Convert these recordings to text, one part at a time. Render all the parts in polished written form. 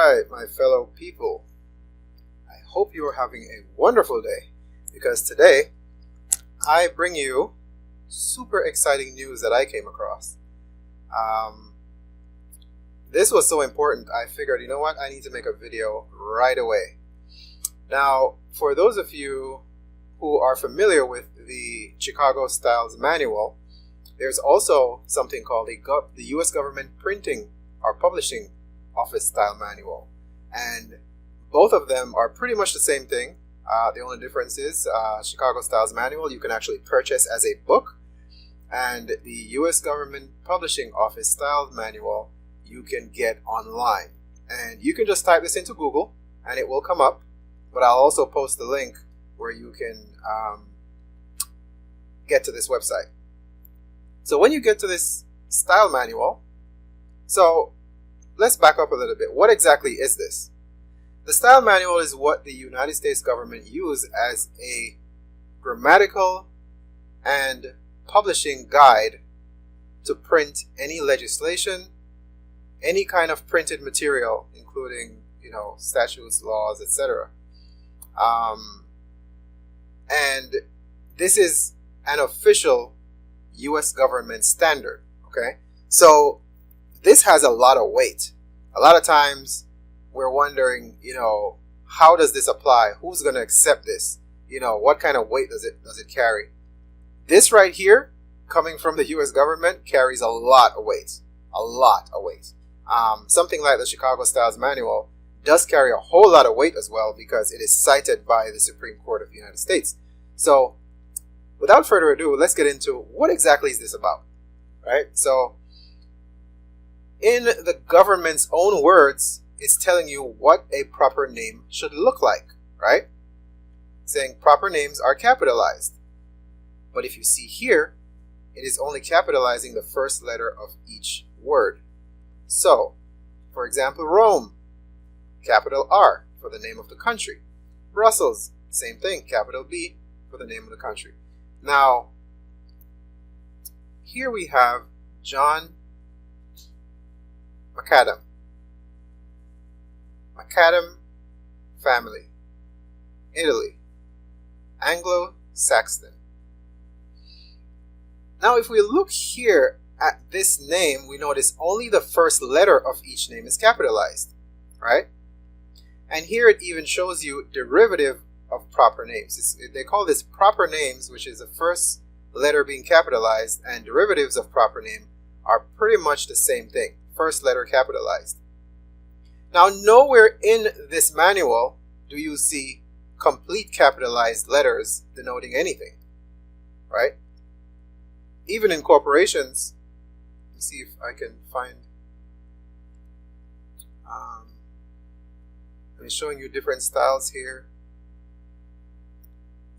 Alright, my fellow people, I hope you are having a wonderful day, because today I bring you super exciting news that I came across. This was so important, I figured, you know what, I need to make a video right away. Now, for those of you who are familiar with the Chicago Styles Manual, there's also something called the U.S. Government Printing or Publishing Office Style Manual. And both of them are pretty much the same thing. The only difference is Chicago Styles Manual you can actually purchase as a book, and the U.S. Government Publishing Office Style Manual you can get online. And you can just type this into Google and it will come up, but I'll also post the link where you can get to this website. So when you get to this style manual, so let's back up a little bit. What exactly is this? The style manual is what the United States government used as a grammatical and publishing guide to print any legislation, any kind of printed material, including, statutes, laws, etc. And this is an official U.S. government standard, okay? So this has a lot of weight. A lot of times we're wondering, how does this apply? Who's going to accept this? What kind of weight does it carry? This right here, coming from the U.S. government, carries a lot of weight. A lot of weight. Something like the Chicago Styles Manual does carry a whole lot of weight as well, because it is cited by the Supreme Court of the United States. So without further ado, let's get into what exactly is this about, right? So in the government's own words, it's telling you what a proper name should look like, right? Saying proper names are capitalized. But if you see here, it is only capitalizing the first letter of each word. So, for example, Rome, capital R for the name of the country. Brussels, same thing, capital B for the name of the country. Now, here we have John Macadam. Macadam family, Italy, Anglo-Saxon. Now, if we look here at this name, we notice only the first letter of each name is capitalized, right? And here it even shows you derivative of proper names. They call this proper names, which is the first letter being capitalized, and derivatives of proper name are pretty much the same thing, first letter capitalized. Now, nowhere in this manual do you see complete capitalized letters denoting anything, right? Even in corporations, let me see if I can find, I'm showing you different styles here.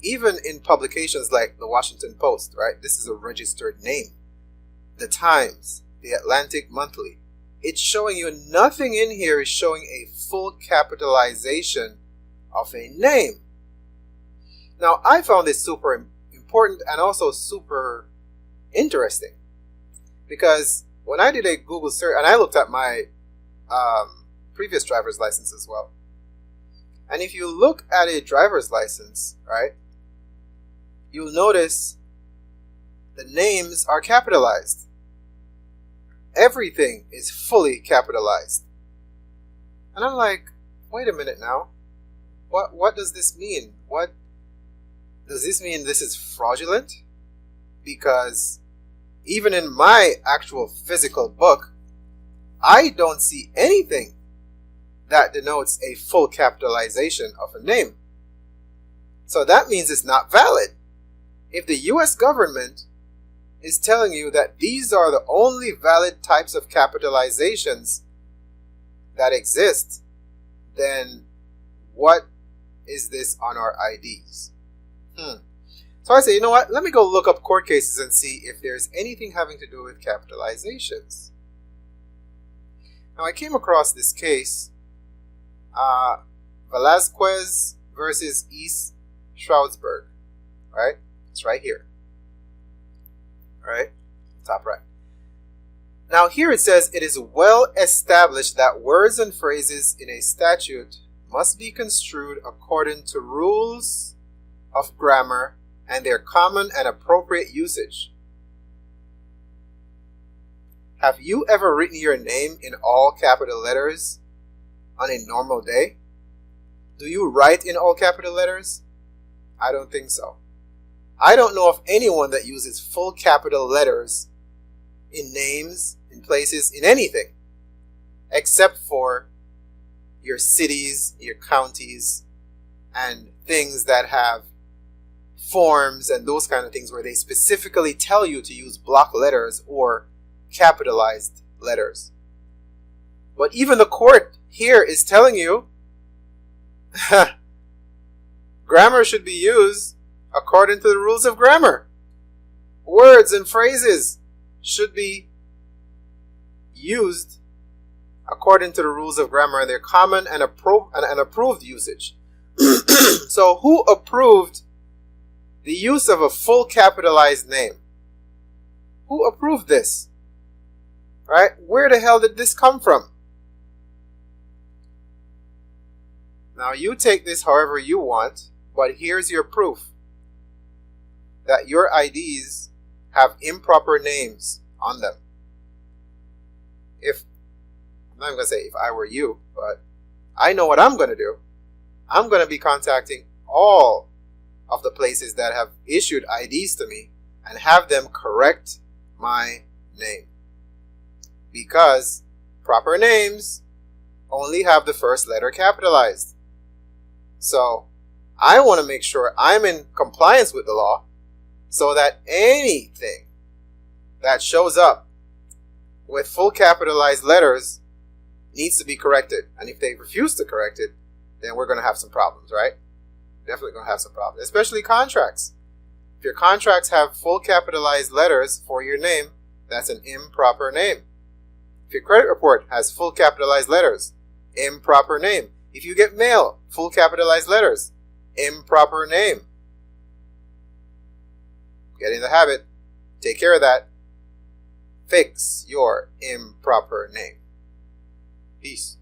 Even in publications like the Washington Post, right? This is a registered name. The Times, the Atlantic Monthly. It's showing you nothing in here is showing a full capitalization of a name. Now, I found this super important and also super interesting, because when I did a Google search, and I looked at my previous driver's license as well, and if you look at a driver's license, right, you'll notice the names are capitalized. Everything is fully capitalized. And I'm like, wait a minute now. What does this mean? What does this mean? This is fraudulent? Because even in my actual physical book, I don't see anything that denotes a full capitalization of a name. So that means it's not valid. If the US government is telling you that these are the only valid types of capitalizations that exist, then what is this on our IDs? So I say, you know what? Let me go look up court cases and see if there's anything having to do with capitalizations. Now, I came across this case, Velasquez versus East Stroudsburg, right? It's right here. All right, top right. Now here it says, it is well established that words and phrases in a statute must be construed according to rules of grammar and their common and appropriate usage. Have you ever written your name in all capital letters on a normal day? Do you write in all capital letters? I don't think so. I don't know of anyone that uses full capital letters in names, in places, in anything, except for your cities, your counties, and things that have forms and those kind of things where they specifically tell you to use block letters or capitalized letters. But even the court here is telling you grammar should be used according to the rules of grammar. Words and phrases should be used according to the rules of grammar, their common and approved usage. So who approved the use of a full capitalized name? Who approved this? Right? Where the hell did this come from? Now you take this however you want, but here's your proof that your IDs have improper names on them. I'm not even going to say if I were you, but I know what I'm going to do. I'm going to be contacting all of the places that have issued IDs to me and have them correct my name. Because proper names only have the first letter capitalized. So I want to make sure I'm in compliance with the law so that anything that shows up with full capitalized letters needs to be corrected. And if they refuse to correct it, then we're going to have some problems, right? Definitely going to have some problems, especially contracts. If your contracts have full capitalized letters for your name, that's an improper name. If your credit report has full capitalized letters, improper name. If you get mail, full capitalized letters, improper name. Get in the habit. Take care of that. Fix your improper name. Peace.